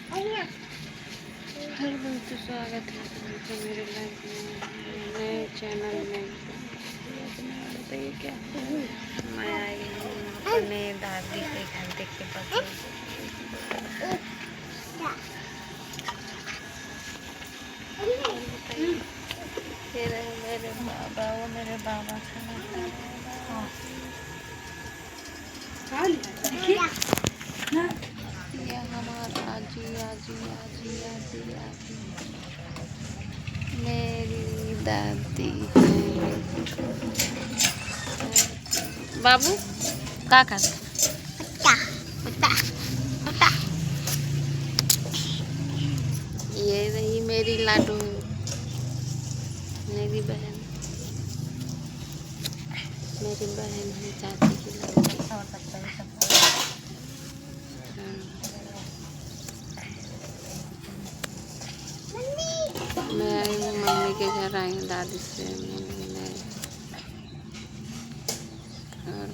हर दोस्तों स्वागत है तुमका मेरे लाइफ में नए चैनल में। बताइए क्या मैं आई हूँ अपने दादी के घर देख के पता बताइए मेरे बाबा वो मेरे बाबा खाना ये हमारा आजी आजी आजी आजी आजी मेरी दादी है। बाबू का ये रही मेरी लाडू मेरी बहन है चाची की लड़की। मैं आई हूँ मम्मी के घर आई हूँ दादी से मिलने और